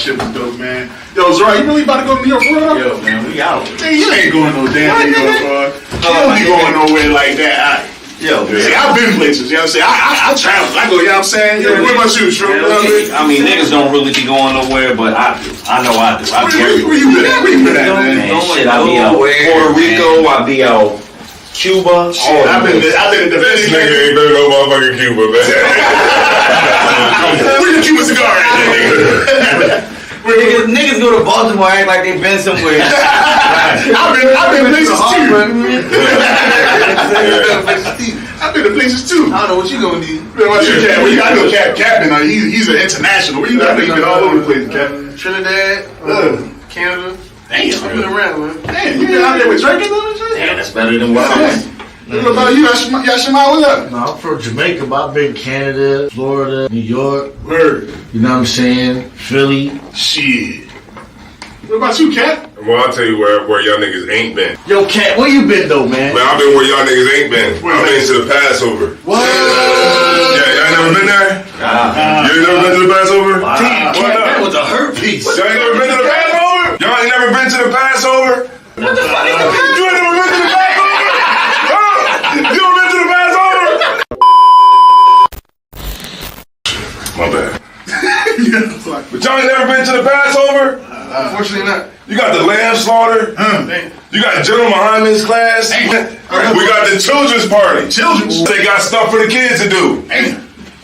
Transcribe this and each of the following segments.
shit was dope, man. Yo, Zora, you really about to go to New York, bro? Yo, man, we out. Man, you ain't going no damn New York, bro. You don't be going nowhere like that. Yo, man. See, I've been places, you know what I'm saying? I travel. I go, you know what I'm saying? Yo, what about you, Shrew? I mean, niggas don't really be going nowhere, but I do. I know I do. Where you been at? Where you been at, man? Shit, I be out Puerto Rico, I be out Cuba. Shit, I've been in the This nigga ain't been to no motherfucking Cuba, man. Where's your Cuban cigar at, Niggas go to Baltimore act like they been somewhere. I've been places too. I've been to places too. I don't know what you gonna need. Man, what's your Cap? Well, you gotta know Captain. He's an international. Where you got? He's been all over the place, Captain. Trinidad, Canada. Damn, I've been around, man. Damn, you been out there with drinking and shit? Damn, that's better than what I was. What about you, Yashima? What's up? No, I'm from Jamaica, but I've been Canada, Florida, New York. Word. You know what I'm saying? Philly. Shit. What about you, Cap? Well, I'll tell you where y'all niggas ain't been. Yo, Cat, where you been though, man? Man, I've been where y'all niggas ain't been. I've been to the Passover. What? Yeah, y'all never been there? You ain't never been to the Passover? Wow. That was a hurt piece. Y'all ain't never been to the Passover? Y'all ain't never been to the Passover? What the fuck? You ain't never been to the Passover? Huh? You ever been to the Passover? My bad. But y'all ain't never been to the Passover? Unfortunately not. You got the lamb slaughter. You got General Muhammad's class. We got the children's party. Children's? They got stuff for the kids to do.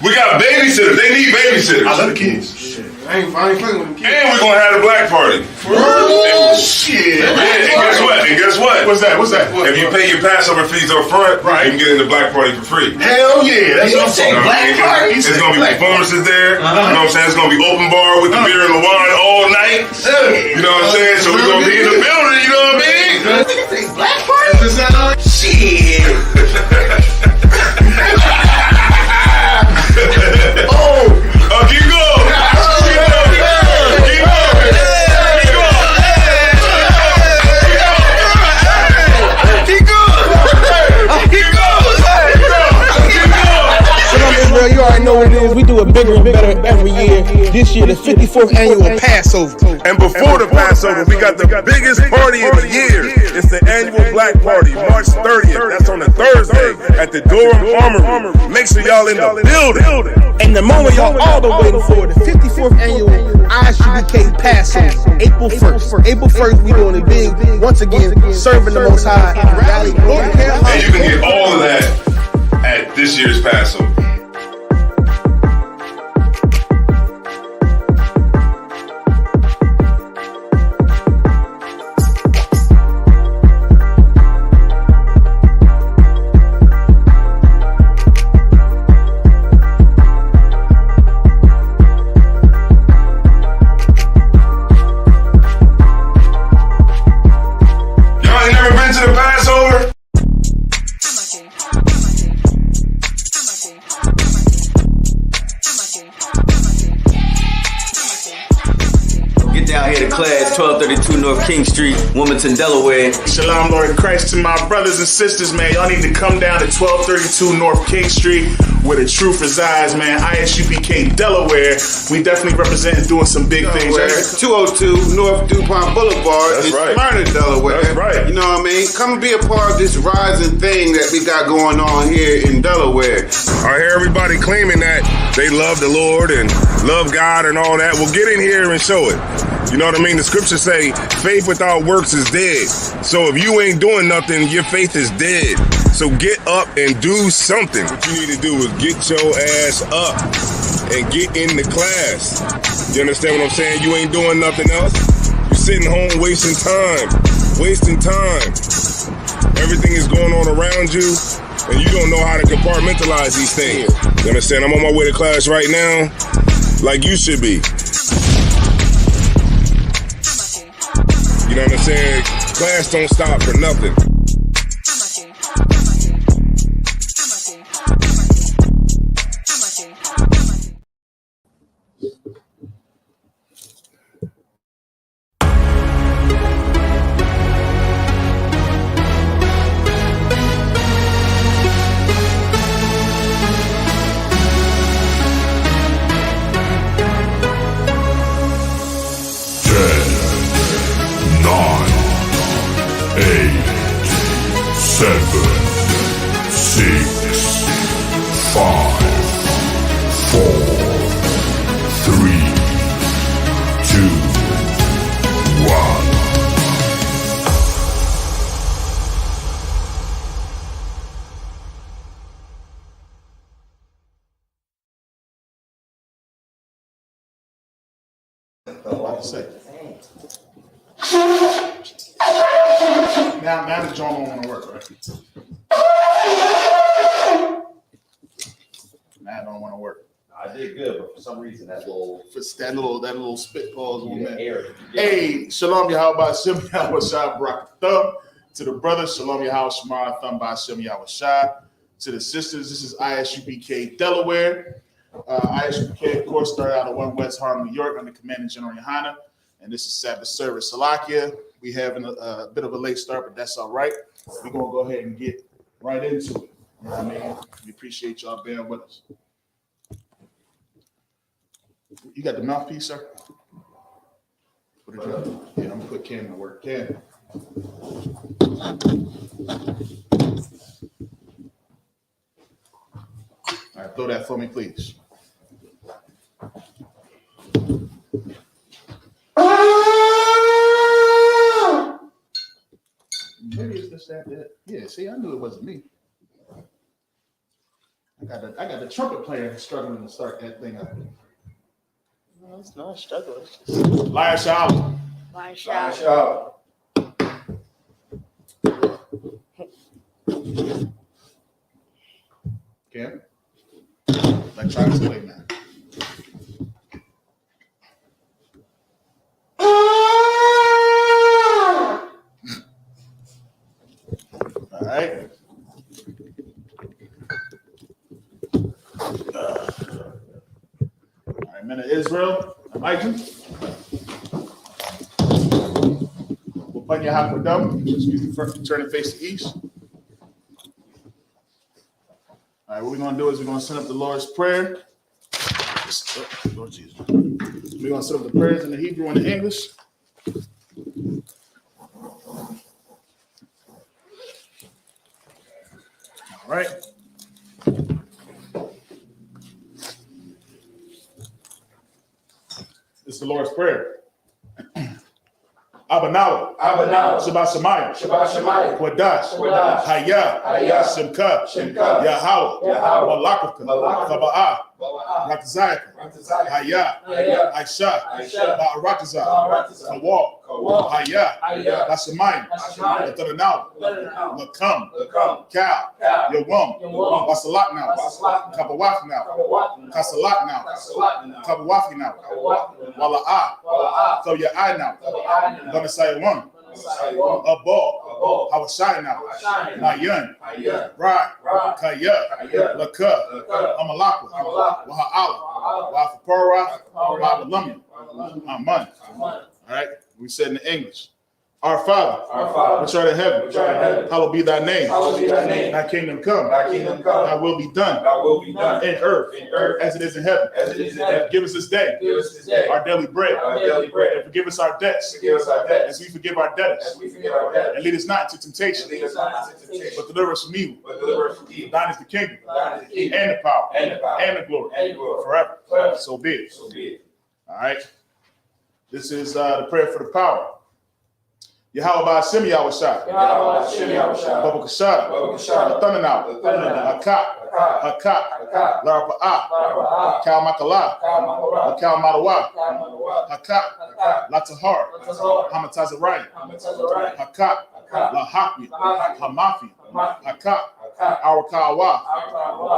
We got babysitters. They need babysitters. I love the kids. I ain't fucking with them kids. And we're gonna have a black party. Shit. And guess what? What's that? If you pay your Passover fees up front, you can get in the black party for free. Hell yeah. That's what I'm saying. Black party? There's gonna be performances there. You know what I'm saying? It's gonna be open bar with the beer and the wine all night. You know what I'm saying? So we're gonna be in the building, you know what I mean? Black party? Shit. Keep going. You already know what it is. We do it bigger and better every year. This year, the 54th annual Passover. And before the Passover, we got the biggest party of the year. It's the annual Black Party, March 30th. That's on a Thursday at the Durham Armory. Make sure y'all in the building. And the moment y'all all been waiting for, the 54th annual ISUPK Passover, April 1st. April 1st, we doing it big. Once again, serving the Most High in Raleigh, North Carolina. And you can get all of that at this year's Passover. Down here to class, 1232 North King Street, Wilmington, Delaware. Shalom, Lord Christ, to my brothers and sisters, man. Y'all need to come down to 1232 North King Street, where the truth resides, man. ISUPK Delaware. We definitely represent doing some big things. 202 North DuPont Boulevard in right. Smyrna, Delaware. That's right. You know what I mean? Come and be a part of this rising thing that we got going on here in Delaware. I hear everybody claiming that they love the Lord and love God and all that. Well, get in here and show it. You know what I mean? The scriptures say faith without works is dead. So if you ain't doing nothing, your faith is dead. So get up and do something. What you need to do is get your ass up and get in the class. You understand what I'm saying? You ain't doing nothing else. You're sitting home wasting time. Everything is going on around you, and you don't know how to compartmentalize these things. You understand? I'm on my way to class right now, like you should be. You know what I'm saying? Class don't stop for nothing. 7, 6, 5, 4, 3, 2, 1. About to say. Now the joint don't want to work, right? Now it don't want to work. I did good, but for some reason that little spit pause on that. air. Hey, shalom Yahweh Shem Yahweh Shai Barak Thumb. To the brothers, shalom Yahweh Shemar Thumb by Shem Yahweh Shai. To the sisters, this is ISUPK Delaware. ISUPK, of course, started out of 1 West Harlem, New York, under Commanding General Yohana. And this is Sabbath service. Salakia, we having a bit of a late start, but that's all right. We're going to go ahead and get right into it. You know what I mean? We appreciate y'all being with us. You got the mouthpiece, sir? Put it in. Yeah, I'm going to put Ken to work. Ken. All right, throw that for me, please. Maybe it's just that. Yeah, see, I knew it wasn't me. I got the trumpet player struggling to start that thing up. No, it's not a struggle. It's just Lion shout. Lion shout. Cam? Electronics play, man. All right. All right, men of Israel, Elijah. We'll put your hat for them. Excuse me, first turn and face the east. All right, what we're going to do is we're going to send up the Lord's Prayer. Lord Jesus. We're going to send up the prayers in the Hebrew and the English. All right. This is the Lord's Prayer. Abanawa, Shabbat Shemayim, Kodash, Hayah, Simcha, Yahweh, Malakavka, Taba'ah, Rakazayaka, Hayah, Aisha, Ba'arakazah, Kawal, Hayah, Lashamayim, Latanawa, Lakam, Kal, Yawam, Wasalat now, Kabawaf now, Kasalat now, Kabawafi now, Wala'ah, so your eye now. Gonna say one. A ball. Hawashai now. Nayan. Right. Kaya. Laka. Amalakwa. Waha'ala. Wahafapara. Wahalamia. Aman. All right. We said in the English. Our Father, which art in heaven, hallowed be thy name. Thy kingdom come. Thy will be done. In earth, as it is in heaven. Give us this day our daily bread. And forgive us our debts, as we forgive our debtors. And lead us not into temptation, but deliver us from evil. Thine is the kingdom, and the power, and the glory, forever. So be it. All right. This is the prayer for the power. Yahweh Shem Yahweh Shai. Baba Kashada. Latananaw. Hakak. Larapa'ah. Kal Makala. Kal Madawa. Hakak. Latahar. Hamatazarayim. Hakak. Lahakmi. Hamafi. Hakak. Arakawa.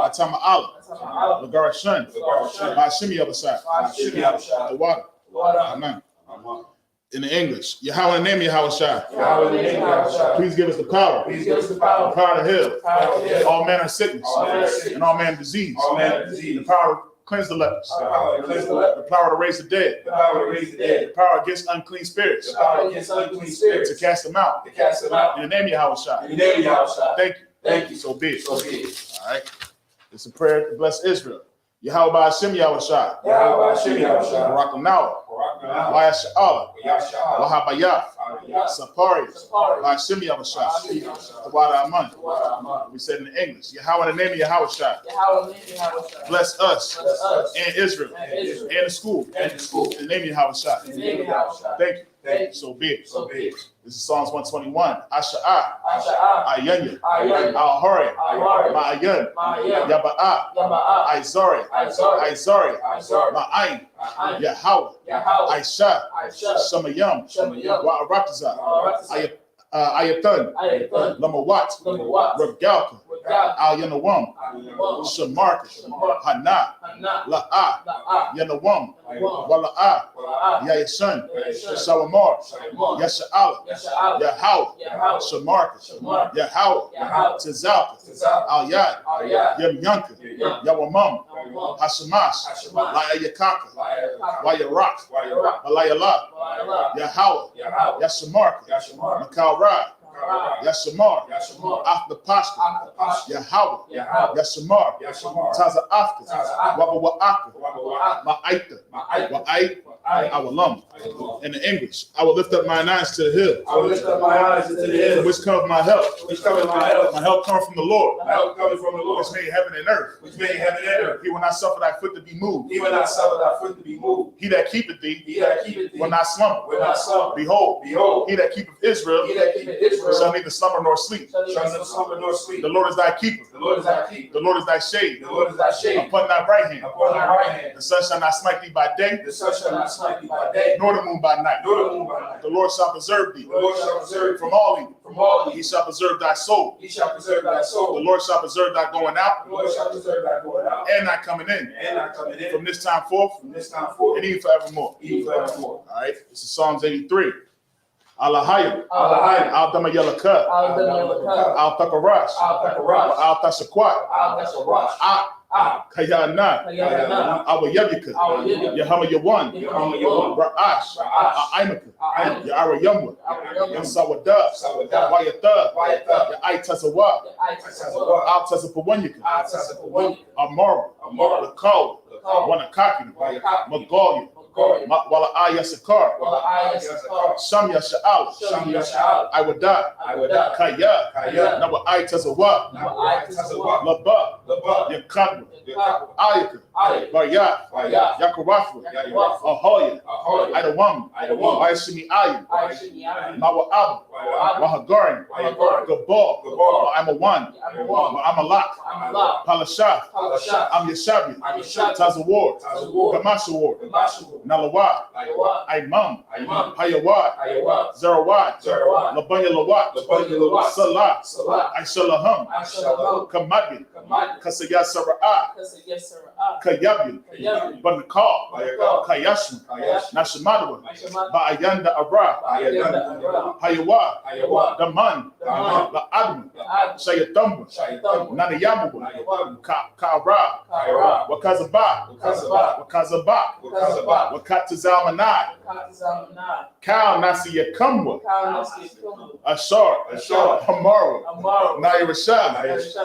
Atama'ala. Lagarashan. Ba'ashem Yahweh Shai. The water. Amen. In the English, Yahweh in the name of Yahweh Shai. Please give us the power. The power to heal. All manner of sickness. And all manner of disease. The power to cleanse the lepers. The power to raise the dead. The power against unclean spirits. To cast them out. In the name of Yahweh Shai. Thank you. So be it. All right. It's a prayer to bless Israel. Yahweh Shem Yahweh Shai. Barak Nawa. Wayasha'ala. Wahabayah. Saparius, by Shimi Yahweh, the water Aman. We said in English, Yahweh in the name of Yahweh. Bless us and Israel and the school. In the name of Yahweh. Thank you. So be it. This is Psalms 121. Asha'ah, Ayanya, Al-Hori, Ma'ayan, Yaba'a, Aizari, Ma'ayin, Yahweh, Aisha, Shamayam, Wa'arataza, Ayatan, Lamawat, Regalka, Al-Yanawam, Shamarka, Hana, La'a, Yanawam, Wala'a, Yayasan, Salamar, Yasha'ala, Yahweh, Shamarka, Yahweh, Tizalka, Al-Yad, Yamyanka, Yawamam, Hashemash, Layakaka, Wayarak, Malayala, Yahweh, Yashamarka, Makal Ra, Yashamar, after Pashka, Yahweh, Yashamar, Taza after, Wabawa'aka, Ma'aita, Wa'ait, Awalam. In the English, I will lift up mine eyes to the hill. From which cometh my help. My help comes from the Lord. Which made heaven and earth. He will not suffer thy foot to be moved. He that keepeth thee will not slumber. Behold, he that keepeth Israel shall neither slumber nor sleep. The Lord is thy keeper. The Lord is thy shade upon thy right hand. The sun shall not smite thee by day, nor the moon by night. The Lord shall preserve thee from all evil. He shall preserve thy soul. The Lord shall preserve thy going out and thy coming in from this time forth and even forevermore. All right, this is Psalms 83. Alahayim, Al-Damayalaka, Al-Takarash, Al-Tashakwat, Kayana, Awayabika, Yahama Yawan, Ra'ash, Aimaka, Yara Yumwa, Yamsawada, Wayata, Yai Tasawa, Al Tasapawanyaka, Amara, Lakal, Wanakaki, Magalia, Wala Ayasakar, Samya Sha'al, I would die, Kaya, Nawa I Tazawa, Laba, Yakadwa, Ayaka, Bayat, Yakarafu, Ahoya, Idawam, Ayashimi Ayu, Nawa Abu, Wahagarin, Gabal, I'm a one, I'm a lot, Palashah, I'm Yashabi, Tazawar, Gamashawar, Nalawad, Imam, Hayawad, Zarawad, Labanya Lawat, Salah, Aishalaham, Kamadi, Kasaya Sara'ah, Kayabi, Banakal, Kayashma, Nashimadwa, Ba'ayanda Abra, Hayawad, Daman, La Adma, Shayatamba, Nanayamu, Kara, Wakazaba, Wakatazalmanai, Kal Nasi Yakumwa, Ashar, Hamaru, Nairashah,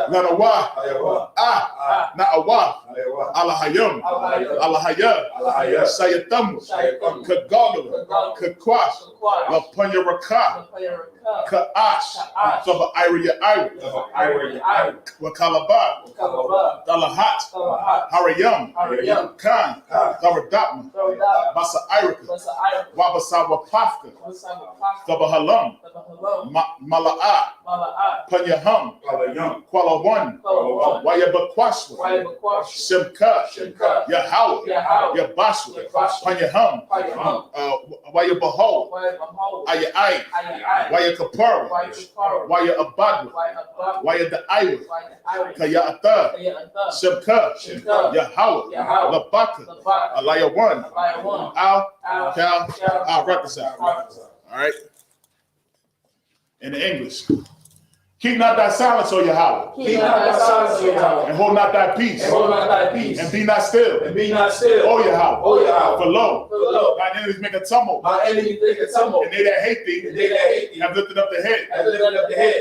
Nanawa, Na'awa, Alahayum, Alahaya, Sayatum, Kagala, Kakwash, Lapunya Raka, Ka'ash, Saba Ira, Wakalaba, Dalahat, Harayum, Khan, Daradatma, Basa Irika, Wabasawa Pafka, Dabahalam, Mala'a, Panyaham, Kuala One, Wayabakwashwa, Shemka, Yahweh, Yabashwa, Panyaham, Wayabaho, Ayai, Wayakapara, Wayabadwa, Wayadaiwa, Kayata, Shemka, Yahweh, Labaka, Alaya One, Al, Cal, Al Rakazak. All right. In the English. Keep not thy silence, O Yahweh. And hold not thy peace. And be not still. O Yahweh. For lo, thine enemies make a tumult. And they that hate thee have lifted up the head.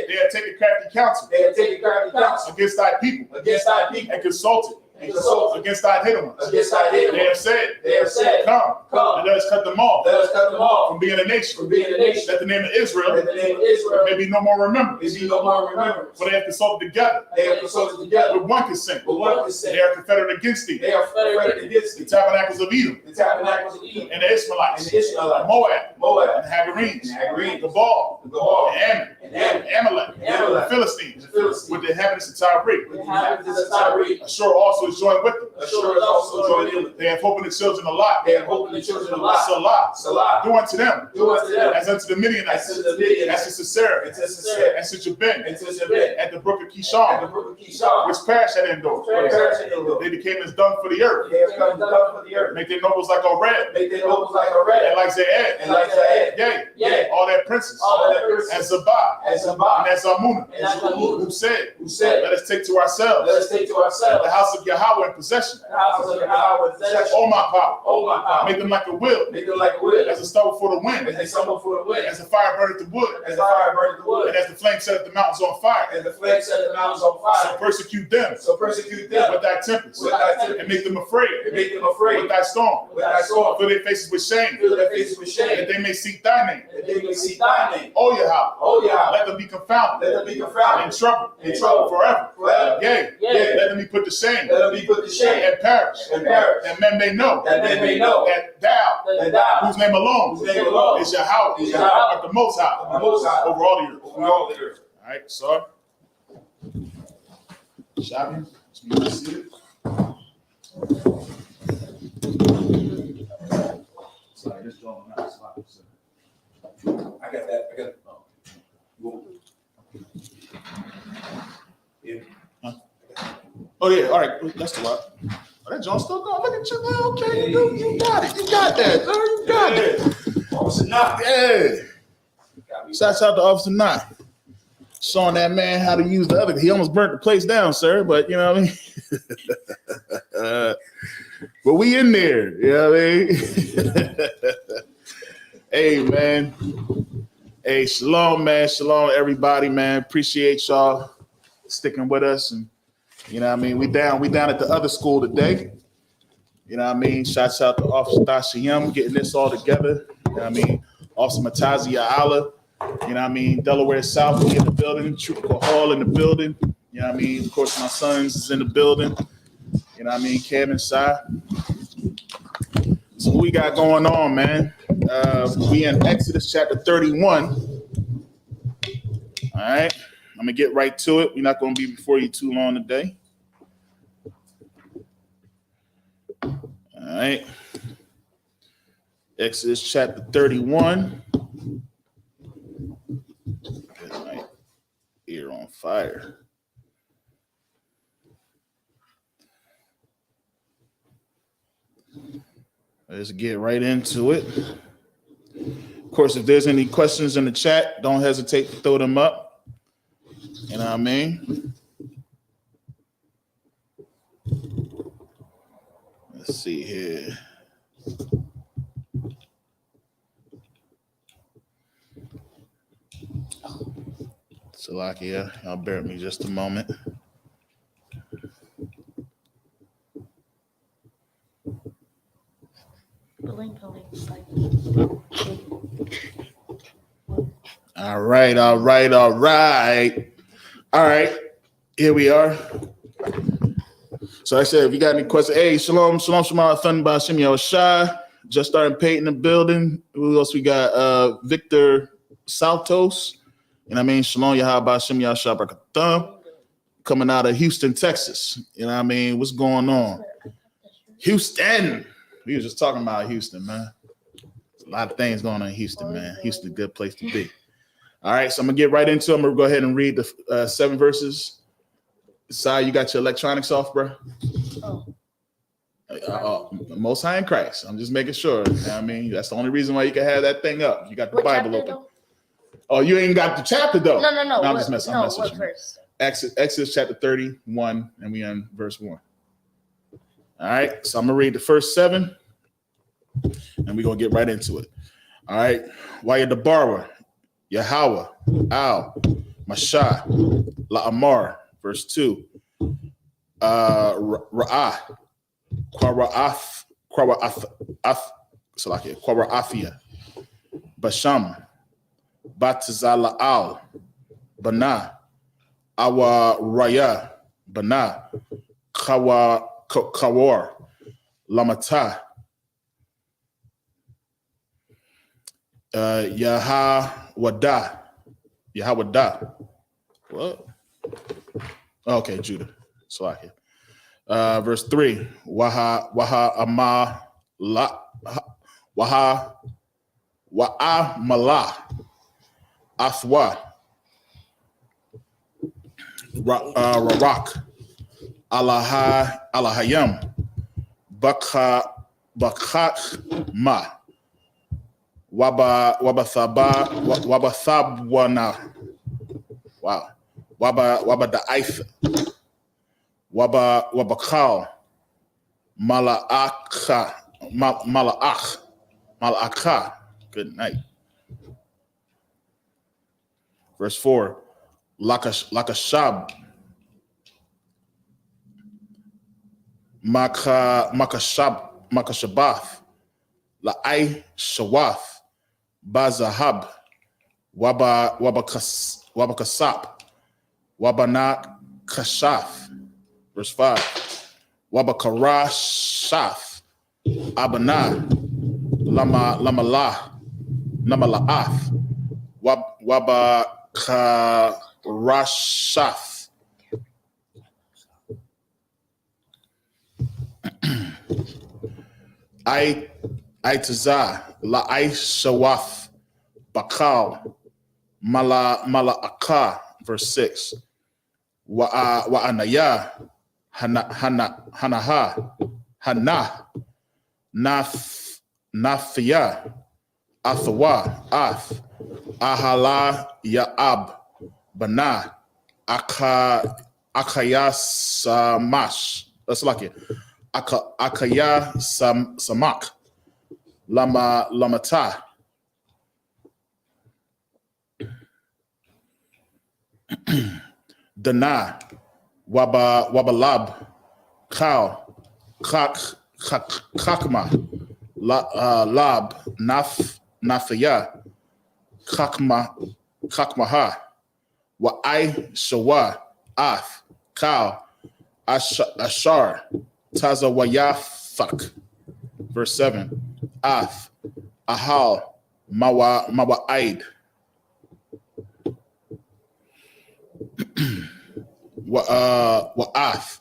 They have taken crafty counsel against thy people. And consulted against thy hidden ones. They have said, come, and let us cut them off from being a nation. That the name of Israel may be no more remembered. For they have consulted together with one consent. They are confederate against thee. The tabernacles of Edom and the Ishmaelites, Moab, and the Hagarenes, the Baal, the Ammon, the Amalek, the Philistines, with the inhabitants of Tyre. Ashur also is joined with them. They have hope in the children of Lot. Salah. Do unto them as unto the Midianites, as to Sisera, as to Jabin, at the brook of Kishon, which perished at Endor. They became as dung for the earth. Make their nobles like a red, and like Zaed. Yea, all their princes, as Zabah, and as Amunah, who said, let us take to ourselves the house of Yahweh in possession. Oh my power, make them like a wheel, as a stubble for the wind, as the fire burneth the wood, and as the flame setteth the mountains on fire. So persecute them with thy tempest, and make them afraid with thy storm. Fill their faces with shame, that they may seek thy name. Oh Yahweh, let them be confounded, in trouble forever. Yea, let them be put to shame, and perish, that men may know that thou, whose name alone is Yahweh, art the Most High over all the earth. All right, so Shabby, you see it? Sorry, this drawing not sloppy. I got that. Yeah. Huh? Oh yeah, all right, that's the lot. Oh, that John still going. Look at you, man. Okay, you got it. You got that, sir. You got it. Officer Knott. Yeah. Shouts out to Officer Knott. Showing that man how to use the other. He almost burnt the place down, sir, but you know what I mean? But we in there, you know what I mean? Hey, man. Hey, shalom, man. Shalom, everybody, man. Appreciate y'all sticking with us. And, you know what I mean? We down at the other school today. You know what I mean? Shouts out to Officer Dashayam getting this all together. You know what I mean? Officer Matazia Allah. You know what I mean? Delaware South, we in the building. Trooper Hall in the building. You know what I mean? Of course, my sons is in the building. You know what I mean? Kevin, Sai. So what we got going on, man? We in Exodus chapter 31. All right. I'm going to get right to it. We're not going to be before you too long today. All right. Exodus chapter 31. Get my ear on fire. Let's get right into it. Of course, if there's any questions in the chat, don't hesitate to throw them up. You know what I mean? Let's see here. Salakia, y'all bear with me just a moment. All right. All right. Here we are. So I said, if you got any questions, hey, shalom, thunder by Shem Shai. Just starting painting the building. Who else we got? Victor Saltos. You know what I mean? Shalom Yahweh Shem Shai Barakatham. Coming out of Houston, Texas. You know what I mean? What's going on? Houston. We were just talking about Houston, man. There's a lot of things going on in Houston, man. Houston, a good place to be. All right, so I'm going to get right into it. I'm going to go ahead and read the 7 verses. Sai, you got your electronics off, bro? Most High in Christ. I'm just making sure. You know what I mean? That's the only reason why you can have that thing up. You got the Bible open. Though? Oh, you ain't got the chapter, though. No. I'm just messing with you. Verse? Exodus chapter 31, and we on verse 1. All right, so I'm going to read the first 7, and we're going to get right into it. All right, Waya the borrower, Yahweh, Al, Mashah, La'amar, verse 2. Ra'ah, Qara'afia, Basham, Batazala'al, Bana, Awa Raya, Bana, Kawar, Lamata, Yahawada. What? Okay, Judah. Slack. Verse 3. Waha Mala Athwa Rarak Alahayam Bakhat Ma Wabathabwana. Wow. Waba Da'if Wabakal Mala'akha. Good night. Verse 4. Lakashab Makashabath La'ai Shawath Bazahab Wabakasap Wabana Kashaf. Verse 5. Wabakarashaf Abana Namala'ath Wabakarashaf. Aitazah La'ai Shawaf Bakal Mala'aka. Verse 6. Wa'anaya Hana Nafia Athawa Ath Ahala Ya'ab Bana Akaya Samash. That's like it. Akaya Samak Lamata. Dana Wabalab Kal Kakma Lab Nafia Kakmaha Wa'ai Shawa Ath Kal Ashar Tazawayafak. Verse 7. Ath Ahal Mawa'aid Wa'ath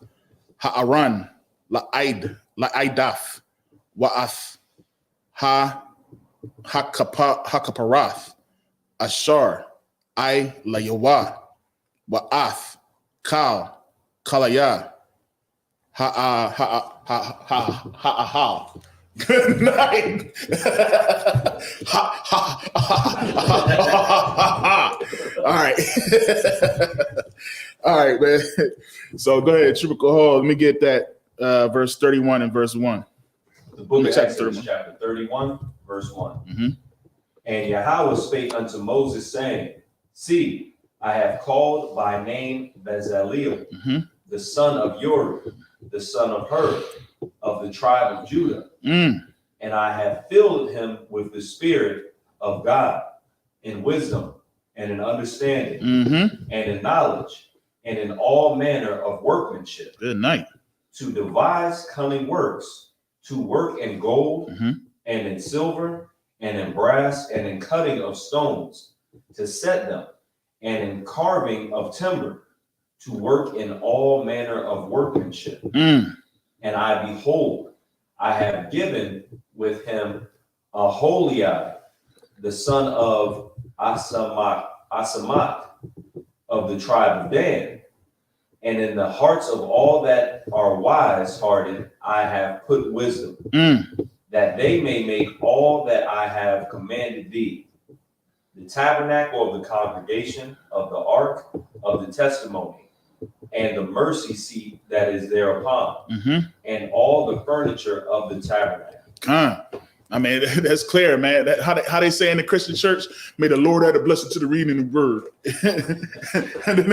Ha'aran La'idaf Wa'ath Hakaparath Ashar I Layawa Wa'ath Kal Kalaya Ha'ahal. Good night. All right. All right, man. So go ahead, Triple Hall. Let me get that verse 31 and verse 1. The book of Exodus, chapter 31, verse 1. Mm-hmm. And Yahweh spake unto Moses, saying, See, I have called by name Bezaleel, the son of Uri, the son of Hur, of the tribe of Judah. And I have filled him with the Spirit of God, in wisdom, and in understanding, and in knowledge, and in all manner of workmanship. Good night. To devise cunning works, to work in gold, and in silver, and in brass, and in cutting of stones, to set them, and in carving of timber, to work in all manner of workmanship. And I behold, I have given with him Aholiab, the son of Asamat of the tribe of Dan. And in the hearts of all that are wise-hearted, I have put wisdom, that they may make all that I have commanded thee. The tabernacle of the congregation, of the ark of the testimony, and the mercy seat that is thereupon, and all the furniture of the tabernacle. I mean, that's clear, man. How they say in the Christian church, may the Lord add a blessing to the reading of the word. and then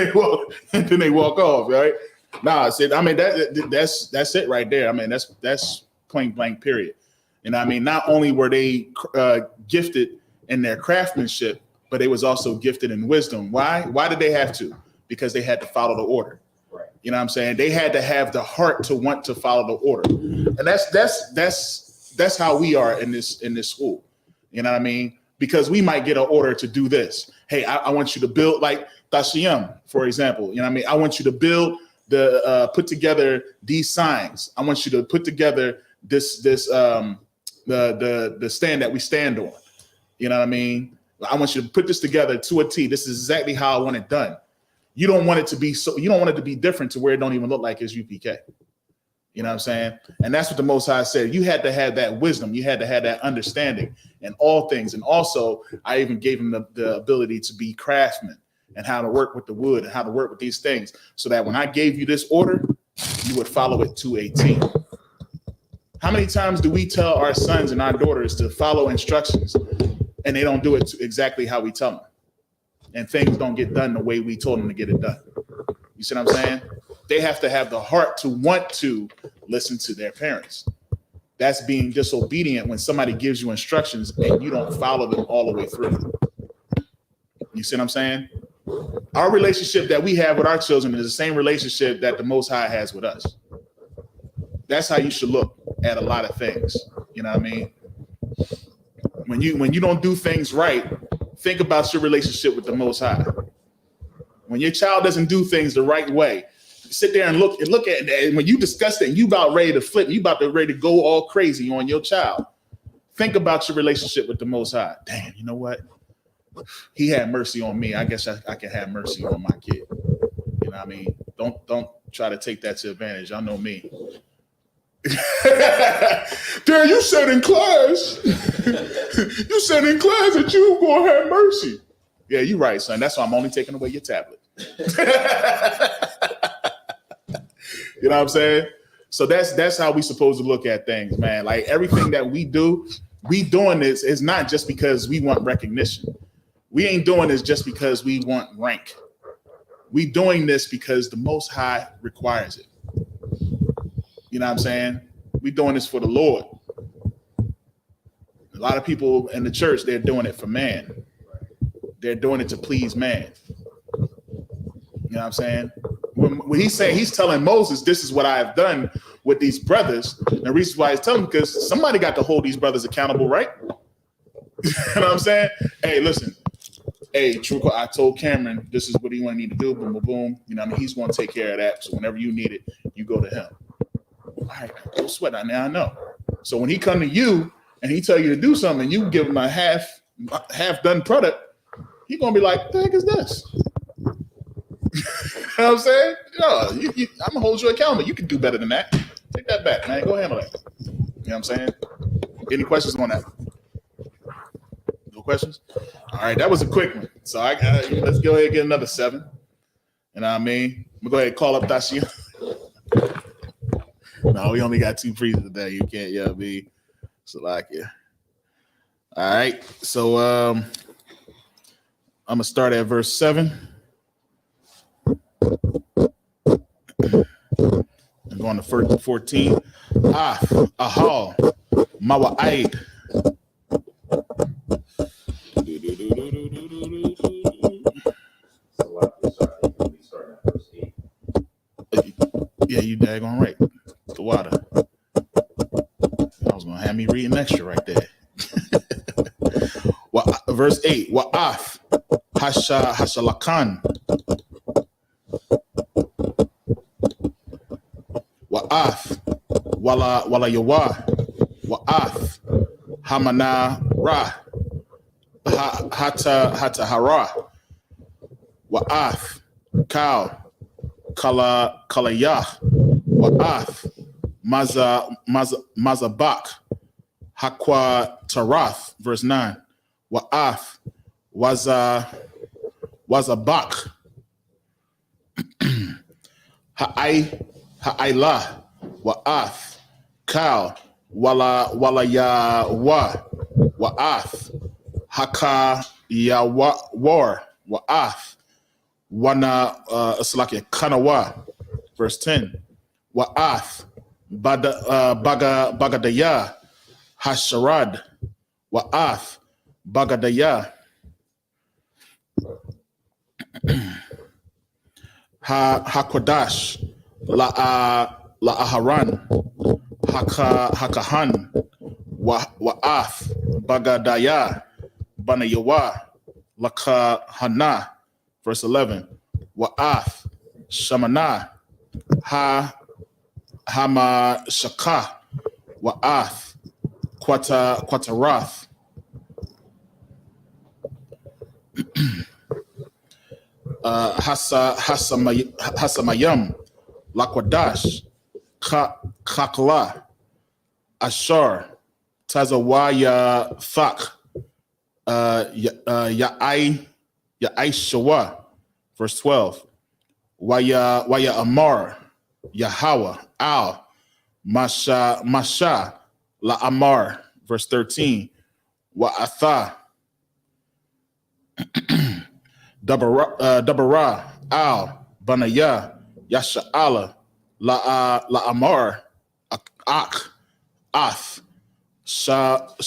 they walk off, right? Nah, I mean that's it right there. I mean that's point blank period. And I mean, not only were they gifted in their craftsmanship, but they was also gifted in wisdom. Why? Why did they have to? Because they had to follow the order. Right. You know what I'm saying? They had to have the heart to want to follow the order. And that's how we are in this school. You know what I mean? Because we might get an order to do this. Hey, I want you to build like Tashiyam, for example. You know what I mean? I want you to build put together these signs. I want you to put together the stand that we stand on. You know what I mean? I want you to put this together to a T. This is exactly how I want it done. You don't want it to be you don't want it to be different to where it don't even look like it's UPK. You know what I'm saying? And that's what the Most High said. You had to have that wisdom. You had to have that understanding in all things. And also, I even gave him the ability to be craftsman and how to work with the wood and how to work with these things so that when I gave you this order, you would follow it to a T. How many times do we tell our sons and our daughters to follow instructions and they don't do it exactly how we tell them? And things don't get done the way we told them to get it done. You see what I'm saying? They have to have the heart to want to listen to their parents. That's being disobedient when somebody gives you instructions and you don't follow them all the way through. You see what I'm saying? Our relationship that we have with our children is the same relationship that the Most High has with us. That's how you should look at a lot of things. You know what I mean? When you don't do things right, think about your relationship with the Most High. When your child doesn't do things the right way, sit there and look at it. And when you discuss it and you about ready to flip, you about to ready to go all crazy on your child. Think about your relationship with the Most High. Damn, you know what? He had mercy on me. I guess I can have mercy on my kid. You know what I mean? Don't try to take that to advantage. I know me. Dad, you said in class that you were gonna have mercy. Yeah, you're right, son. That's why I'm only taking away your tablet. You know what I'm saying? So that's how we supposed to look at things, man. Like everything that we do, we doing this is not just because we want recognition. We ain't doing this just because we want rank. We doing this because the Most High requires it. You know what I'm saying? We doing this for the Lord. A lot of people in the church, they're doing it for man. They're doing it to please man. You know what I'm saying? When he's saying, he's telling Moses, this is what I have done with these brothers. And the reason why he's telling them, because somebody got to hold these brothers accountable, right? You know what I'm saying? Hey, listen. Hey, True, I told Cameron, this is what he want me to do. Boom, boom, boom. You know what I mean? He's going to take care of that. So whenever you need it, you go to him. All right, don't sweat that. Now I know. So when he come to you and he tell you to do something, and you give him a half done product, he gonna be like, the heck is this? You know what I'm saying? No, I'm gonna hold you accountable. You can do better than that. Take that back, man. Go handle that. You know what I'm saying? Any questions on that? No questions? All right, that was a quick one. So let's go ahead and get another 7. You know what I mean? I'm gonna go ahead and call up Tashia. No, we only got 2 pre's today. You can't be Salakia. All right, so I'm gonna start at verse 7. I'm going to 14. Ahal, Mawa'id. Yeah, you daggone right. The water. I was gonna have me reading extra right there. Verse 8. Wa'af hashalakan. Wa'af wala yawa. Wa'af hamana ra. Hata hara. Wa'af kala yah. Wa'af mazabak hakwa tarath. Verse 9. Wa'af wazabak ha'aylah. Wa'af kal wala ya wa. Wa'af haka ya war. Wa'af wana kanawa. Verse 10. Wa'ath bagadaya hasharad. Wa'ath bagadaya hakodash la'aharan hakahan wa'ath bagadaya banayawa lakahana. Verse 11. Wa'ath shamana hama shaka wa'ath quatarath hasamayam lakwadash kakla ashar tazawaya thak Ya'ishawa. Verse 12. Waya Amar Yahweh Al Masha La Amar. Verse 13. Wa'atha Dabara Al Banaya Yasha'ala La Amar Ak Ath Shabathaya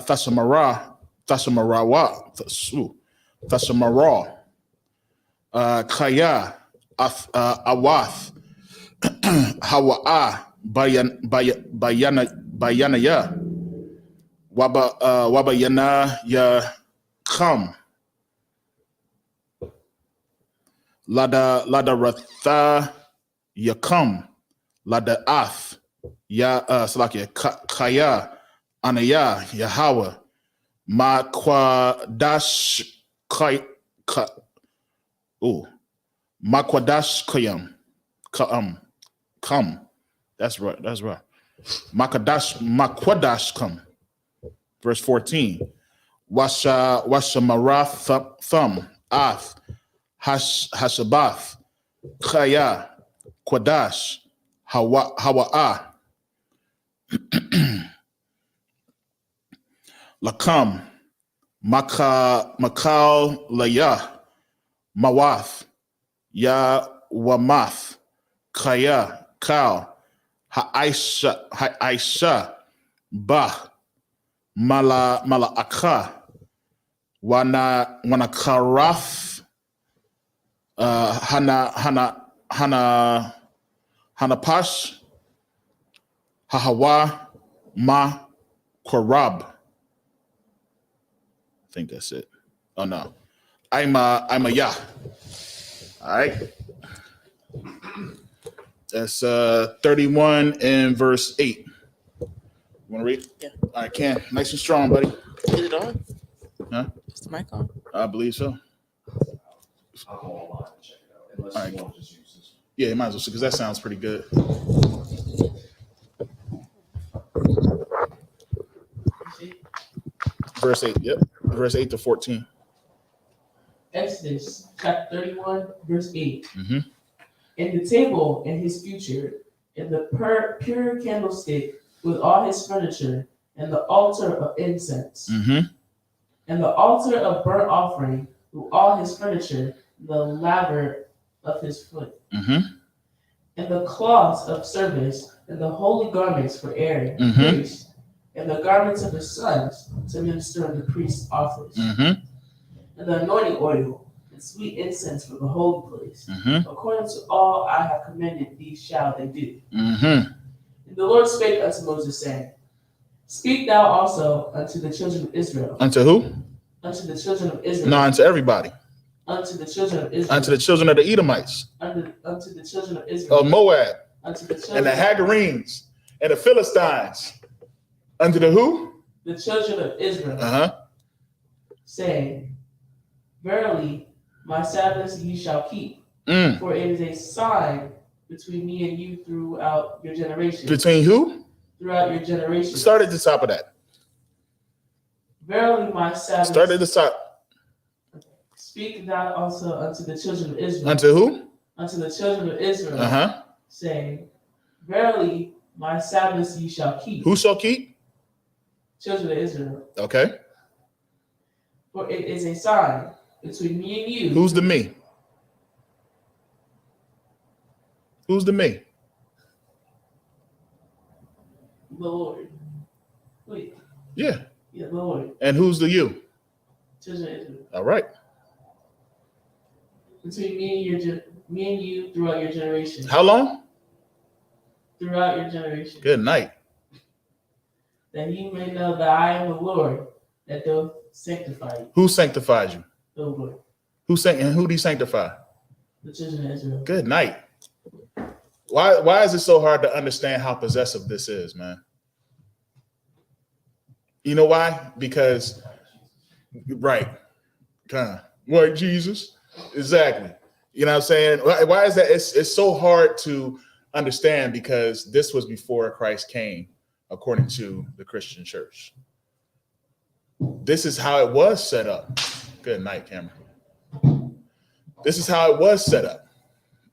Thashamara Kaya Awath Hawa'a Bayanaya Wabayana Ya Kam Lada Ratha Yakam Lada Ath Ya Salakia Kaya Anaya Yahweh Makwadash Makwadash come. That's right. Makwadash come. Verse 14. Washamara thumb Ath Hashabath Kaya Kwadash Hawa'a Lakam Makal Laya Mawath Ya Wamath Kaya Kal Ha'aisha Bah Mala'aka Wanakarath Hanapash Hahawa Ma Korab. I think that's it. Oh no. I'm a Yah. All right. That's 31 and verse 8. You want to read? Yeah. All right, Ken. Nice and strong, buddy. Is it on? Huh? Is the mic on? I believe so. I'll go online and check it out. Unless All right. you want to just use this. Yeah, you might as well, because that sounds pretty good. Verse 8, yep. Verse 8 to 14. Exodus chapter 31, verse 8. Mm-hmm. And the table and his future, and the pure candlestick with all his furniture, and the altar of incense, Mm-hmm. and the altar of burnt offering with all his furniture, the laver of his foot, Mm-hmm. and the cloths of service, and the holy garments for Aaron, the Mhm. priest, and the garments of his sons to minister in the priest's office, Mm-hmm. and the anointing oil, and sweet incense for the holy place. Mm-hmm. According to all I have commanded, these shall they do. Mm-hmm. And the Lord spake unto Moses, saying, Speak thou also unto the children of Israel. Unto who? Unto the children of Israel. No, unto everybody. Unto the children of Israel. Unto the children of the Edomites. Unto the children of Israel. Of Moab. Unto the children And the Hagarenes. And the Philistines. Unto the who? The children of Israel. Uh-huh. Saying, Verily, my Sabbaths ye shall keep, Mm. for it is a sign between me and you throughout your generations. Between who? Throughout your generations. Start at the top of that. Verily, my Sabbaths. Start at the top. Speak thou also unto the children of Israel. Unto who? Unto the children of Israel. Uh-huh. Saying, Verily, my Sabbaths ye shall keep. Who shall keep? Children of Israel. Okay. For it is a sign between me and you. Who's the me? Who's the me? The Lord. Wait. Yeah. Yeah, the Lord. And who's the you? Children of Israel. All right. Between me and you throughout your generation. How long? Throughout your generation. Good night. That you may know that I am the Lord, that doth sanctify you. Who sanctifies you? The Lord. Who do you sanctify? The children of Israel. Good night. Why is it so hard to understand how possessive this is, man? You know why? Because, right. Kind of. Like Jesus. Exactly. You know what I'm saying? Why is that? It's so hard to understand because this was before Christ came, according to the Christian church. This is how it was set up. Good night, Cameron. This is how it was set up.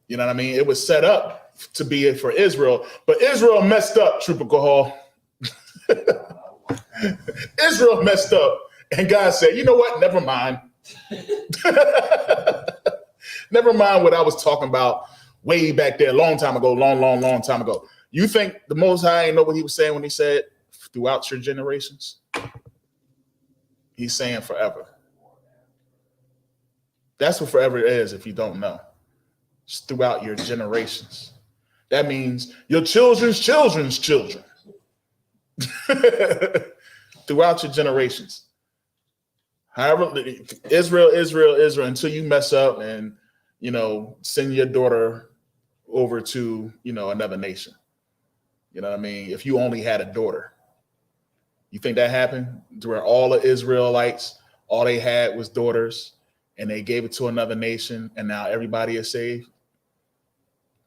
You know what I mean? It was set up to be for Israel, but Israel messed up, Trooper Hall. Israel messed up, and God said, you know what? Never mind. Never mind what I was talking about way back there, long time ago, long time ago. You think the Most High ain't know what he was saying when he said throughout your generations? He's saying forever. That's what forever is if you don't know. It's throughout your generations. That means your children's children's children. Throughout your generations. However, Israel, until you mess up and, send your daughter over to, another nation. You know what I mean? If you only had a daughter. You think that happened? To where all the Israelites, all they had was daughters, and they gave it to another nation, and now everybody is saved?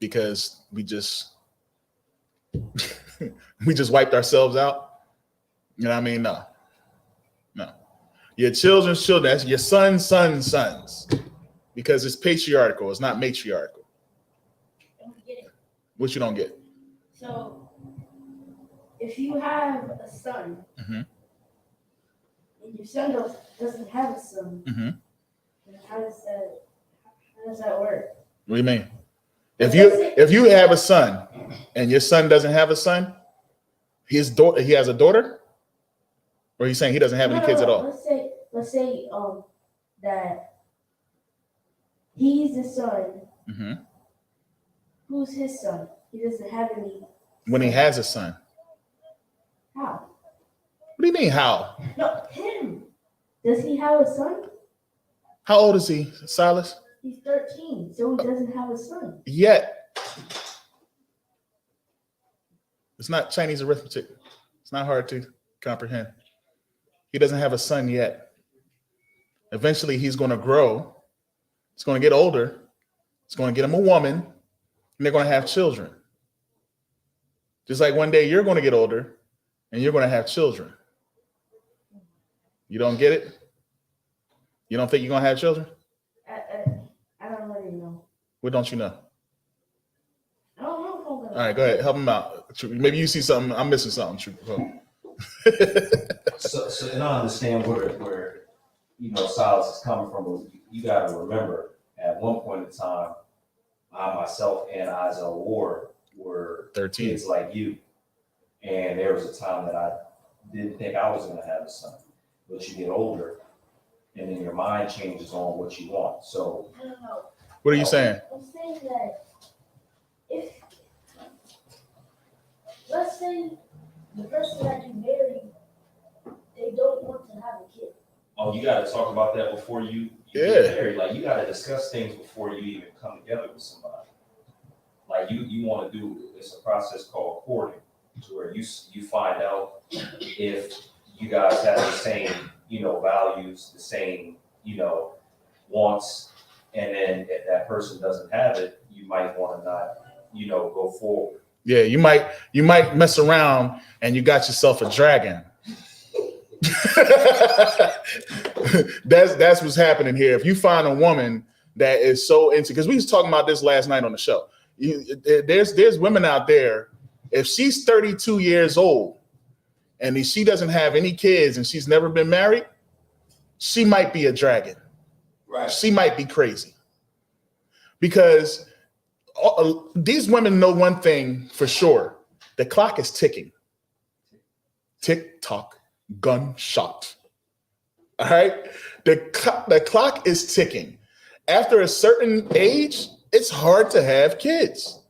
Because we just wiped ourselves out. You know what I mean? No. Your children's children, that's your sons. Because it's patriarchal, it's not matriarchal. I don't get it. What you don't get? So, if you have a son, Mm-hmm. and your son doesn't have a son, Mm-hmm. then how does that work? What do you mean? If you have a son and your son doesn't have a son, he has a daughter? Or are you saying he doesn't have any kids at all? Let's say that he's the son. Mm-hmm. Who's his son? He doesn't have any. When he has a son. How? What do you mean how? No, him. Does he have a son? How old is he, Silas? He's 13, so he doesn't have a son. Yet. It's not Chinese arithmetic. It's not hard to comprehend. He doesn't have a son yet. Eventually, he's going to grow. He's going to get older. He's going to get him a woman, and they're going to have children. Just like one day you're going to get older, and you're going to have children. You don't get it? You don't think you're going to have children? I don't really know. What don't you know? I don't know. All right, go ahead. Help him out. Maybe you see something. I'm missing something. So and I understand where Silas is coming from. You got to remember, at one point in time, I myself and Isaiah Ward were 13. kids like you, and there was a time that I didn't think I was going to have a son. But you get older, and then your mind changes on what you want. So I don't know. What are you saying? I'm saying that if, let's say the person that you marry, they don't want to have a kid. Oh, you got to talk about that before you Yeah. get married. Like, you got to discuss things before you even come together with somebody. Like, you want to do, it's a process called courting, to where you find out if you guys have the same, values, the same, wants, and then if that person doesn't have it, you might want to not, go forward. Yeah, you might mess around and you got yourself a dragon. That's what's happening here. If you find a woman that is so into, because we was talking about this last night on the show. There's women out there. If she's 32 years old and she doesn't have any kids and she's never been married, she might be a dragon. Right. She might be crazy. Because these women know one thing for sure. The clock is ticking. Tick tock, gunshot. All right. The clock is ticking. After a certain age, it's hard to have kids.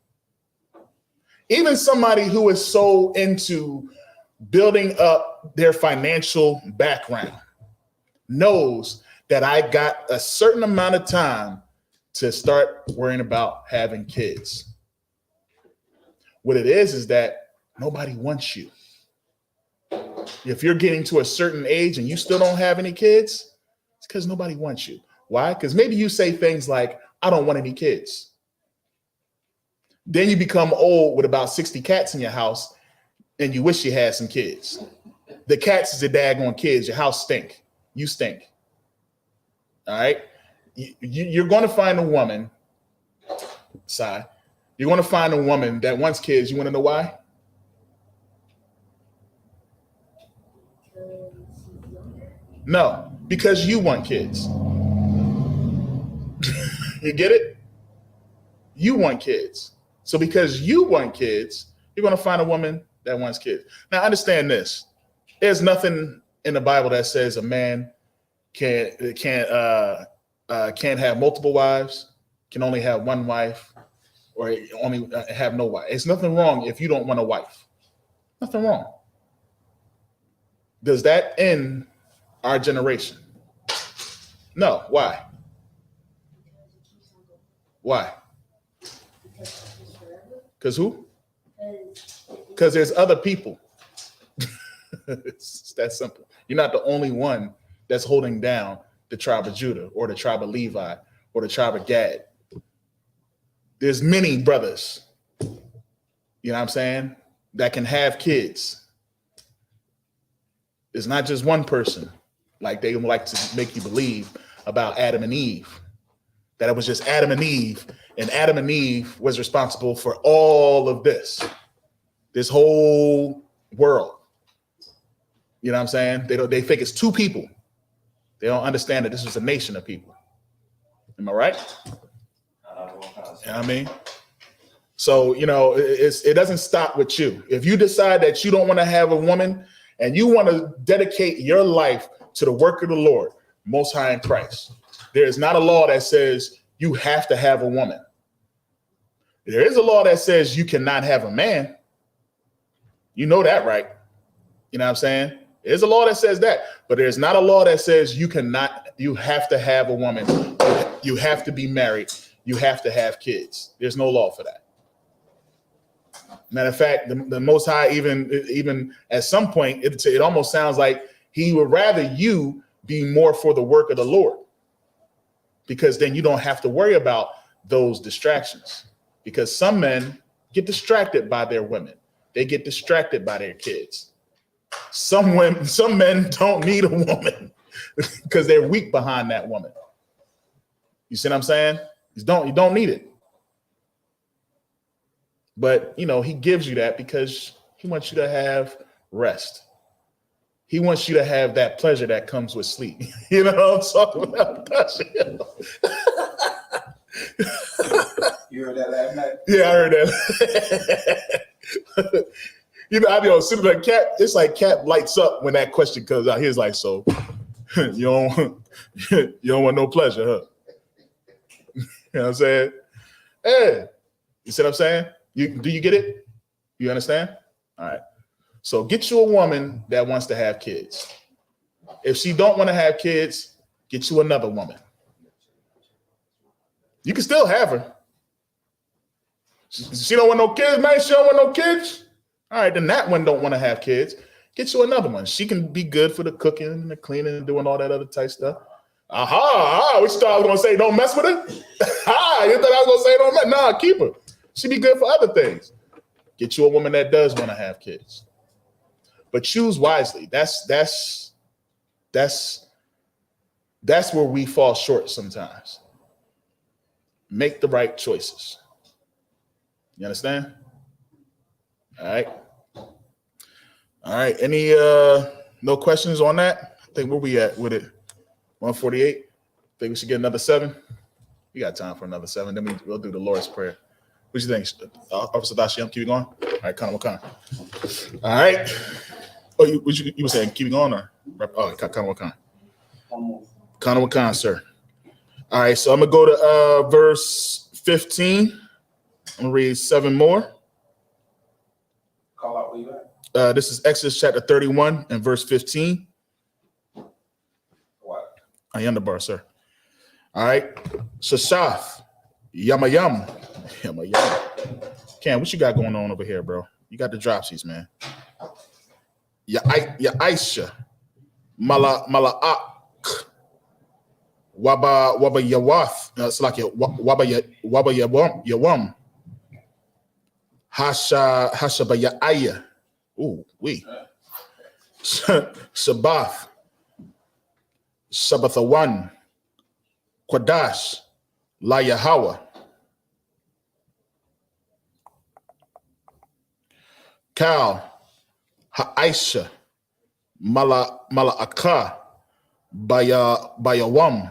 Even somebody who is so into building up their financial background knows that I got a certain amount of time to start worrying about having kids. What it is that nobody wants you. If you're getting to a certain age and you still don't have any kids, it's because nobody wants you. Why? Because maybe you say things like, I don't want any kids. Then you become old with about 60 cats in your house and you wish you had some kids. The cats is the daggone kids. Your house stink. You stink. All right? You're going to find a woman, you're going to find a woman that wants kids. You want to know why? No, because you want kids. You get it? You want kids. So because you want kids, you're going to find a woman that wants kids. Now, understand this. There's nothing in the Bible that says a man can't have multiple wives, can only have one wife, or only have no wife. It's nothing wrong if you don't want a wife. Nothing wrong. Does that end our generation? No. Why? Why? Because who? Because there's other people. It's that simple. You're not the only one that's holding down the tribe of Judah or the tribe of Levi or the tribe of Gad. There's many brothers, you know what I'm saying, that can have kids. It's not just one person, like they like to make you believe about Adam and Eve, that it was just Adam and Eve was responsible for all of this whole world. You know what I'm saying? They think it's two people. They don't understand that this was a nation of people. Am I right? You know what I mean? So, it doesn't stop with you. If you decide that you don't want to have a woman and you want to dedicate your life to the work of the Lord, Most High in Christ, there is not a law that says you have to have a woman. There is a law that says you cannot have a man. You know that, right? You know what I'm saying? There's a law that says that, but there's not a law that says you have to have a woman. You have to be married. You have to have kids. There's no law for that. Matter of fact, the Most High, even at some point, it almost sounds like he would rather you be more for the work of the Lord, because then you don't have to worry about those distractions. Because some men get distracted by their women. They get distracted by their kids. Some men don't need a woman because they're weak behind that woman. You see what I'm saying? You don't need it. But, he gives you that because he wants you to have rest. He wants you to have that pleasure that comes with sleep. You know what I'm talking about? You heard that last night? Yeah, I heard that. I be on sitting like Cat. It's like Cat lights up when that question comes out. He's like, so you don't want no pleasure, huh? You know what I'm saying? Hey, you see what I'm saying? Do you get it? You understand? All right. So get you a woman that wants to have kids. If she don't want to have kids, get you another woman. You can still have her. She don't want no kids, man. She don't want no kids. All right, then that one don't want to have kids. Get you another one. She can be good for the cooking and the cleaning and doing all that other type stuff. What you thought I was going to say? Don't mess with her? You thought I was going to say don't mess? Nah, keep her. She be good for other things. Get you a woman that does want to have kids. But choose wisely. That's where we fall short sometimes. Make the right choices. You understand? All right. Any no questions on that? I think where we at with it? 148. Think we should get another 7? We got time for another 7. Then we'll do the Lord's Prayer. What you think, Officer Dashi? I'm keeping going. All right, Connor, what kind? All right. Oh, you were saying keeping going or? Oh, Connor, what kind? Connor, what kind, sir? All right, so I'm gonna go to verse 15. I'm gonna read 7 more. Call out where you at. This is Exodus chapter 31 and verse 15. What? I am the bar, sir. All right. Shashaf. Yamayam. Yamayam. Cam, what you got going on over here, bro? You got the dropsies, man. Ya Aisha. Mala'ak. Waba Yawath. It's like Waba Yawam. Hashabayaya. Ooh, we. Sabbath. Sabbathawan. Quadash. La Yahawa. Kal. Ha'aisha. Mala'aka. Bayawam.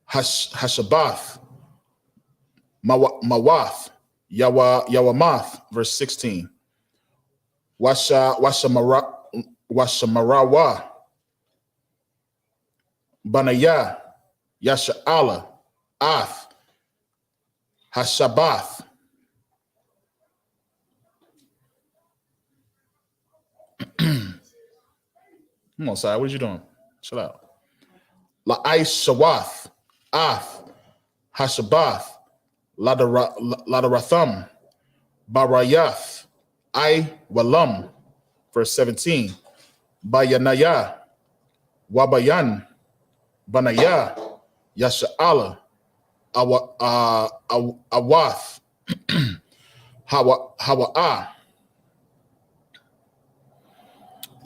Hashabath. Mawath. Yawamath. Verse 16. Washamarawa. Banaya. Yasha'ala. Ath. Hashabath. Come on, Sai. What are you doing? Chill out. La'ai Shawath. Ath. Hashabath. Ladaratham. Barayath. I Walam. Verse 17. Bayanaya. Wabayan. Banaya. Yasha'ala. Awath. Hawa'ah.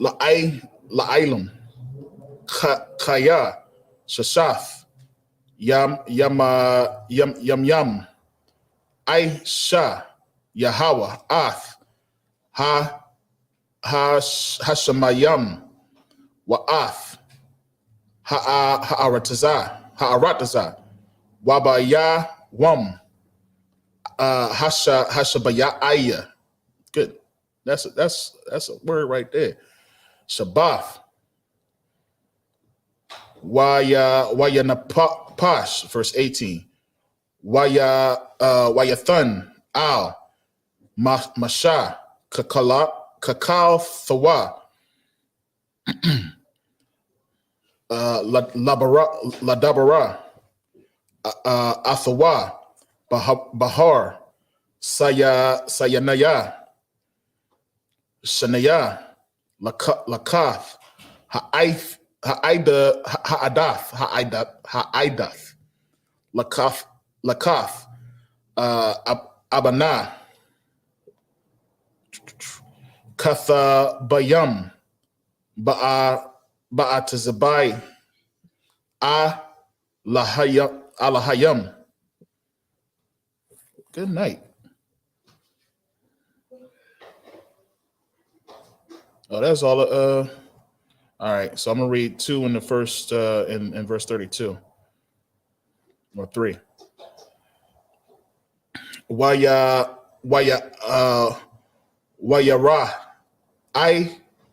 La'ailam. Kaya. Shashaf. Yam. Aisha. Yahweh. Ath. Hashamayam. Wa'ath. Ha'aratazah. Wabaya Wam. Hashabayaya. Good. That's a word right there. Sabbath. Waya Napash, verse 18. Wayathan Al Masha Kakal Thawa Ladabara Athawa Bahar Sayanaya Shanaya Lakath Ha'adath Lakath Abana Katha Bayam Ba'atazabai Alahayam. Good night. Oh, that's all. All right. So I'm gonna read 2 in the first in verse 32 or 3. Wayara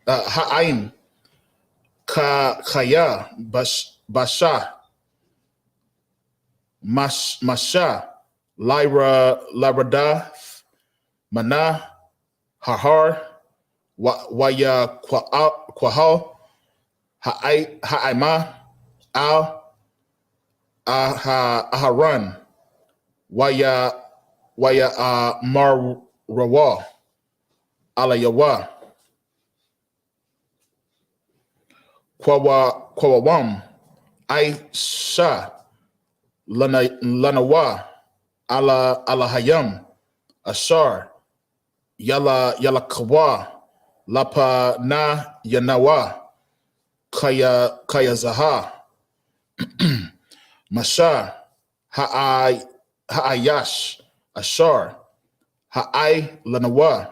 Ha'aim Kaya Basha Masha Lyrada Mana Hahar Waya Kwahal Ha'aima Al Aharan Waya Marrawa Alayawa Kwawam Aisha Lanawa Alahayam Ashar Yala Kawa Lapa Na Yanawa Kaya Zaha Masha Ha'ayash Ashar Ha'ai Lanawa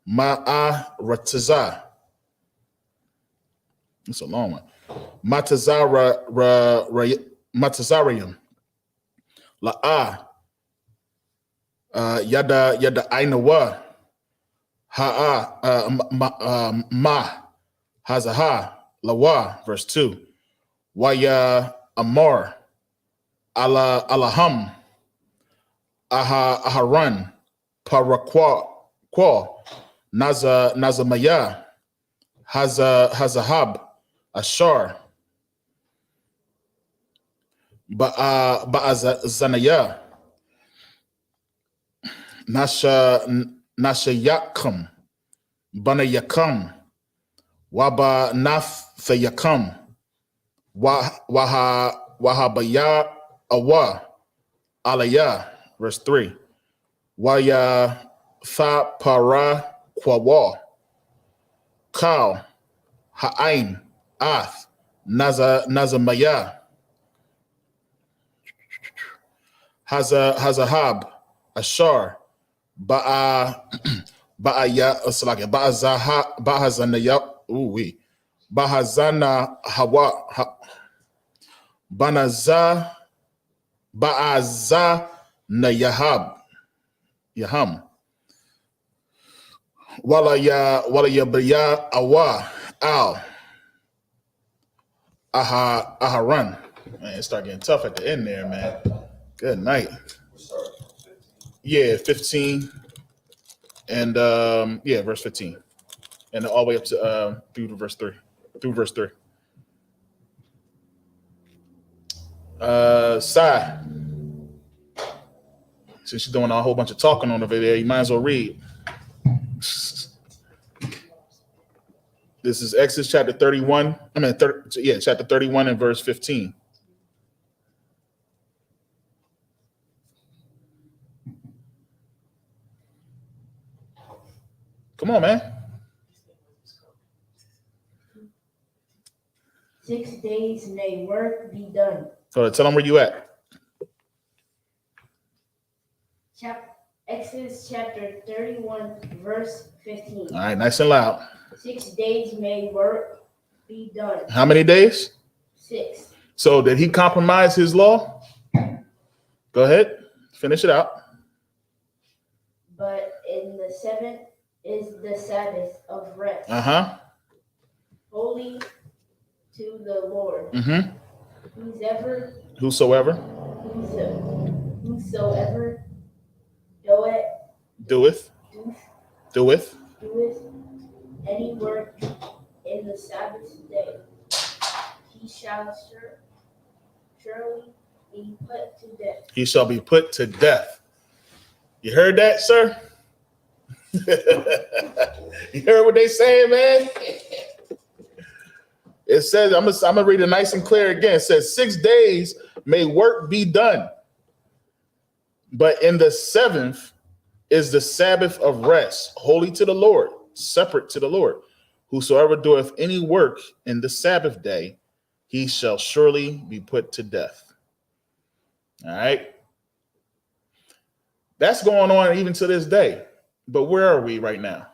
Ma'a Rataza. It's a long one. Matazarium La'a Yada ainawa. Ma hazaha lawa. Verse 2. Waya amar alaham aharan parakwa nazamaya hazahab ashar ba'azanaya nashayakam banayakam waba nathayakam wahabaya awa alaya. Verse 3. Waya tha para kwawa kal ha'ain ath nazamaya hazahab ashar ba'aya salaka ba'azanaya bahazana hawa ba'aza na yaham wala yabaya awa al aharan. Man, it start getting tough at the end there, man. Good night. Yeah, 15 and verse 15 and all the way up to through verse 3. Sai, since you're doing a whole bunch of talking on over there, you might as well read. This is Exodus chapter 31. Chapter 31 and verse 15. Come on, man. 6 days may work be done. So tell them where you at. Exodus chapter 31, verse 15. All right, nice and loud. 6 days may work be done. How many days? 6. So did he compromise his law? Go ahead, finish it out. But in the 7th is the Sabbath of rest. Holy to the Lord. Whosoever doeth any work in the Sabbath day, he shall surely be put to death. He shall be put to death. You heard that, sir? You heard what they saying, man? It says, I'm gonna read it nice and clear again. It says, 6 days may work be done, but in the 7th is the Sabbath of rest, holy to the Lord, separate to the Lord. Whosoever doeth any work in the Sabbath day, he shall surely be put to death. All right. That's going on even to this day. But where are we right now?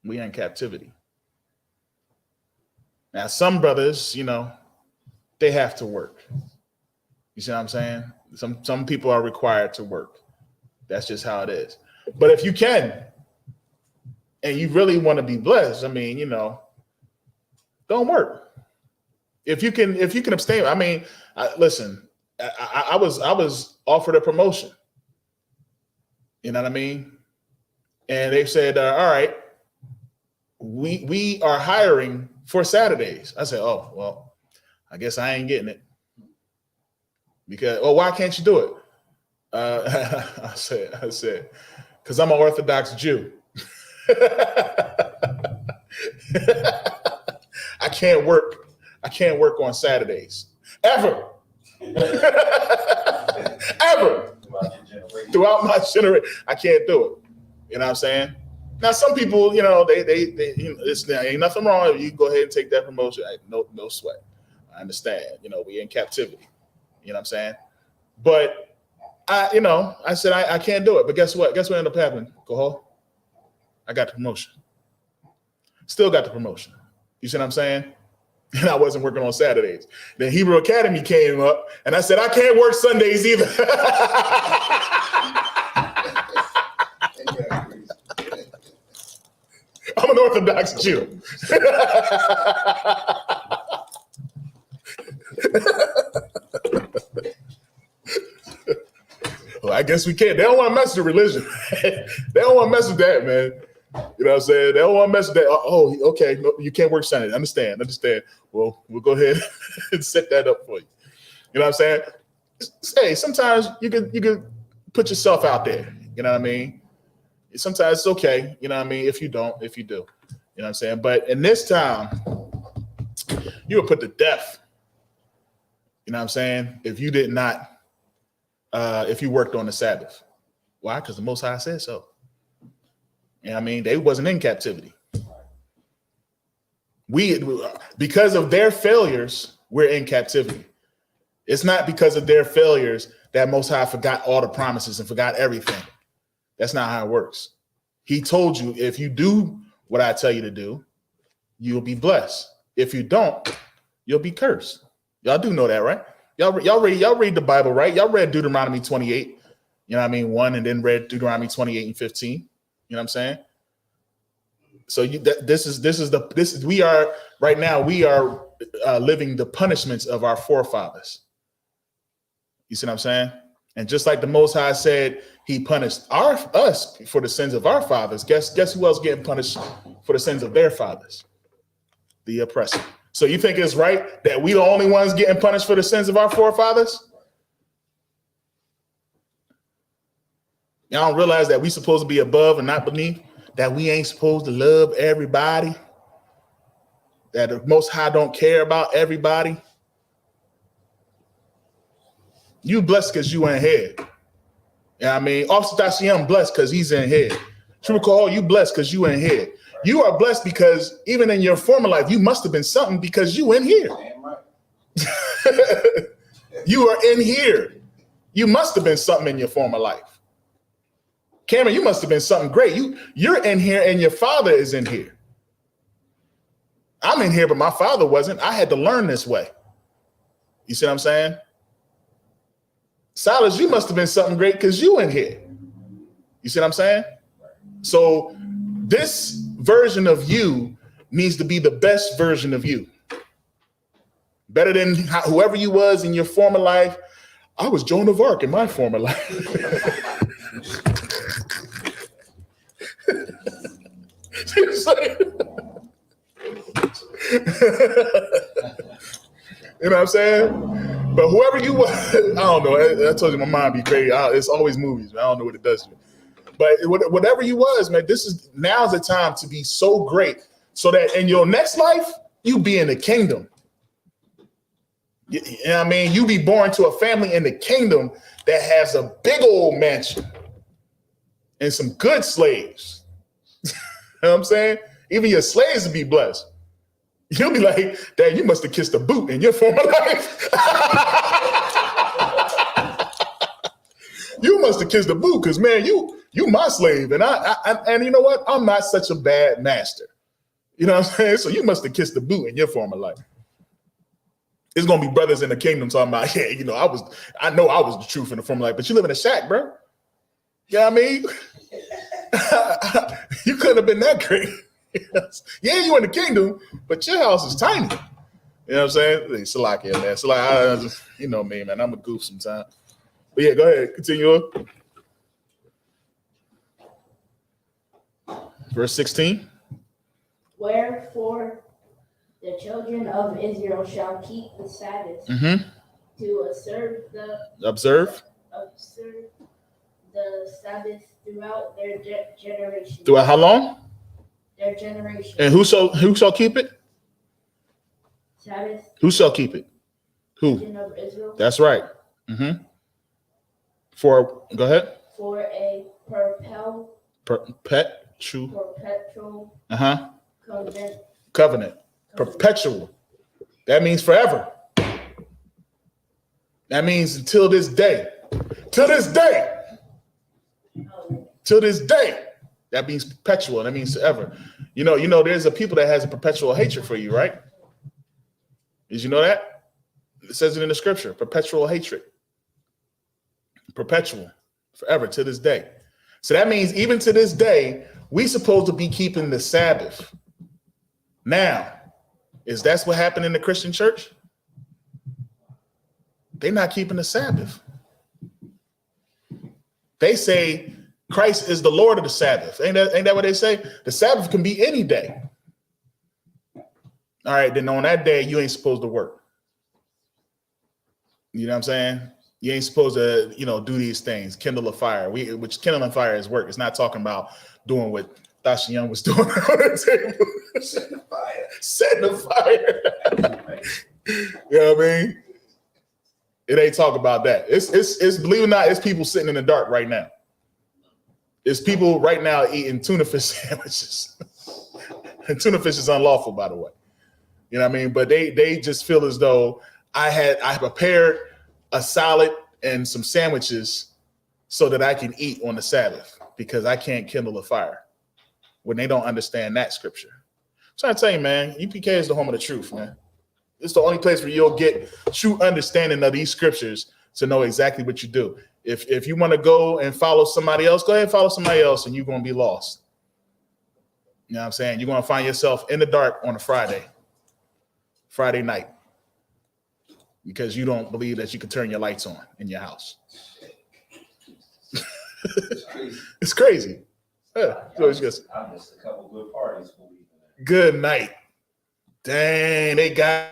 We are in captivity. Now, some brothers, they have to work. You see what I'm saying? Some people are required to work. That's just how it is. But if you can, and you really want to be blessed, don't work. If you can abstain, listen, I was offered a promotion. You know what I mean? And they said, all right, we are hiring for Saturdays. I said, oh, well, I guess I ain't getting it. Because, why can't you do it? I said, because I'm an Orthodox Jew. I can't work on Saturdays. Ever. Ever. Throughout my generation, I can't do it. You know what I'm saying? Now, some people, there ain't nothing wrong. You go ahead and take that promotion. No sweat. I understand. We in captivity. You know what I'm saying? But I said I can't do it. But guess what? Guess what ended up happening? Go home. I got the promotion. Still got the promotion. You see what I'm saying? And I wasn't working on Saturdays. Then Hebrew Academy came up, and I said I can't work Sundays either. I'm an Orthodox Jew. Well, I guess we can't. They don't want to mess with religion. They don't want to mess with that, man. You know what I'm saying? They don't want to mess with that. Oh, okay. No, you can't work Sunday. Understand. Well, we'll go ahead and set that up for you. You know what I'm saying? Hey, sometimes you can put yourself out there. You know what I mean? Sometimes it's okay. You know what I mean? If you do. You know what I'm saying? But in this time, you were put to death. You know what I'm saying? If you did not, if you worked on the Sabbath. Why? Because the Most High said so. You know what I mean? They wasn't in captivity. Because of their failures, we're in captivity. It's not because of their failures that Most High forgot all the promises and forgot everything. That's not how it works. He told you, if you do what I tell you to do, you'll be blessed. If you don't, you'll be cursed. Y'all do know that, right? Y'all read the Bible, right? Y'all read Deuteronomy 28, you know what I mean, 1, and then read Deuteronomy 28 and 15. You know what I'm saying? So we are right now, we are living the punishments of our forefathers. You see what I'm saying? And just like the Most High said, he punished us for the sins of our fathers. Guess who else getting punished for the sins of their fathers? The oppressor. So you think it's right that we the only ones getting punished for the sins of our forefathers? Y'all don't realize that we supposed to be above and not beneath? That we ain't supposed to love everybody? That the Most High don't care about everybody? You blessed because you in here. You know what I mean? Officer Dacian blessed because he's in here. True call, you blessed because you in here. You are blessed because even in your former life, you must have been something because you in here. You are in here. You must have been something in your former life. Cameron, you must have been something great. You're in here and your father is in here. I'm in here, but my father wasn't. I had to learn this way. You see what I'm saying? Silas, you must have been something great because you in here. You see what I'm saying? So this version of you needs to be the best version of you. Better than whoever you was in your former life. I was Joan of Arc in my former life. You know what I'm saying? But whoever you was, I don't know. I told you my mind be crazy. It's always movies. I don't know what it does to me. But whatever you was, man, now's the time to be so great so that in your next life, you be in the kingdom. You know what I mean? You be born to a family in the kingdom that has a big old mansion and some good slaves. You know what I'm saying? Even your slaves will be blessed. You'll be like, Dad, you must have kissed a boot in your former life. You must have kissed a boot because, man, you my slave. And and you know what? I'm not such a bad master. You know what I'm saying? So you must have kissed the boot in your former life. It's going to be brothers in the kingdom talking about, yeah, you know, I know I was the truth in the former life, but you live in a shack, bro. You know what I mean? You couldn't have been that great. Yeah, you in the kingdom, but your house is tiny. You know what I'm saying? Salakia, man. Salakia, you know me, man. I'm a goof sometimes. But yeah, go ahead. Continue on. Verse 16. Wherefore the children of Israel shall keep the Sabbath to observe the Sabbath throughout their generation. Throughout how long? Their generation. And who shall keep it? Sabbath. Who shall keep it? Who? Children of Israel. That's right. Go ahead. For a perpetual. Covenant. Perpetual. That means forever. That means until this day. Till this day. Till this day. That means perpetual. That means forever. You know, there's a people that has a perpetual hatred for you, right? Did you know that? It says it in the scripture. Perpetual hatred. Perpetual. Forever. To this day. So that means even to this day, We supposed to be keeping the Sabbath. Now, is that what happened in the Christian church? They're not keeping the Sabbath. They say Christ is the Lord of the Sabbath. Ain't that what they say? The Sabbath can be any day. All right, then on that day, you ain't supposed to work. You know what I'm saying? You ain't supposed to, do these things, kindle a fire. Which kindling fire is work. It's not talking about doing what Tasha Young was doing on the table. Setting the fire. You know what I mean? It ain't talk about that. It's believe it or not, it's people sitting in the dark right now. It's people right now eating tuna fish sandwiches. And tuna fish is unlawful, by the way. You know what I mean? But they just feel as though I prepared a salad and some sandwiches so that I can eat on the Sabbath because I can't kindle a fire, when they don't understand that scripture. I'm trying to tell you, man, UPK is the home of the truth, man. It's the only place where you'll get true understanding of these scriptures to know exactly what you do. If you want to go and follow somebody else, go ahead and follow somebody else and you're going to be lost. You know what I'm saying? You're going to find yourself in the dark on a Friday night, because you don't believe that you can turn your lights on in your house. It's crazy. Yeah, so it's just, I missed a couple good parties. good night. Dang, they got